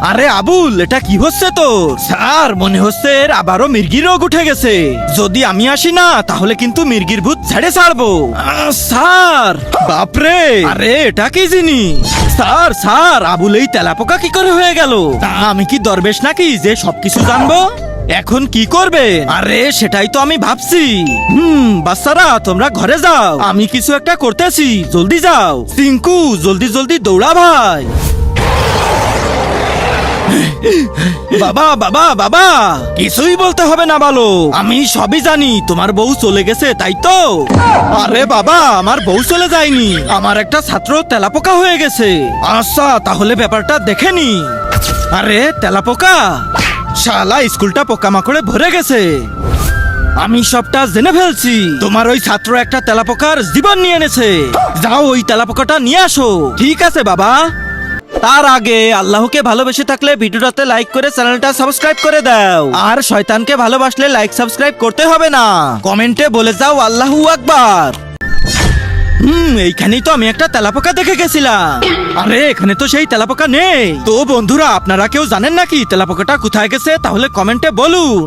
আরে আবুল, এটা কি হচ্ছে তোর? স্যার, মনে হচ্ছে এর আবারও মির্গির রোগ উঠে গেছে। যদি আমি আসি না তাহলে কিন্তু মির্গির ভূত ছেড়ে ছাড়বো। স্যার, বাপরে, আরে এটা কি জিনিস? স্যার স্যার, আবুল এই তেলাপোকা কি করে হয়ে গেল? তা আমি কি দরবেশ নাকি যে সবকিছু জানবো? এখন কি করবে? আরে সেটাই তো আমি ভাবছি। বাচ্চারা তোমরা ঘরে যাও, আমি কিছু একটা করতেছি, জলদি যাও। সিঙ্কু, জলদি জলদি দৌড়া ভাই। বাবা বাবা বাবা, কিছুই বলতে হবে না, বলো, আমি সবই জানি। তোমার বউ চলে গেছে, তাই তো? আরে বাবা, আমার বউ চলে যায়নি, আমার একটা ছাত্র তেলাপোকা হয়ে গেছে। আচ্ছা, তাহলে ব্যাপারটা দেখে নি। আরে তেলাপোকা, শালা স্কুলটা পোকামাকড়ে ভরে গেছে। আমি সবটা জেনে ফেলছি। তোমার ওই ছাত্র একটা তেলাপোকার জীবন নিয়ে এনেছে। যাও ওই তেলাপোকাটা নিয়ে আসো। ঠিক আছে বাবা। তার আগে আল্লাহকে ভালোবেসে থাকলে ভিডিওটাতে লাইক করে চ্যানেলটা সাবস্ক্রাইব করে দাও। আর শয়তানকে ভালোবাসলে লাইক সাবস্ক্রাইব করতে হবে না, কমেন্টে বলে যাও আল্লাহু আকবার। এইখানেই তো আমি একটা তেলাপোকা দেখে গেছিলাম। আরে এখানে তো সেই তেলাপোকা নেই। তো বন্ধুরা, আপনারা কেউ জানেন নাকি তেলাপোকাটা কোথায় গেছে? তাহলে কমেন্টে বলুন।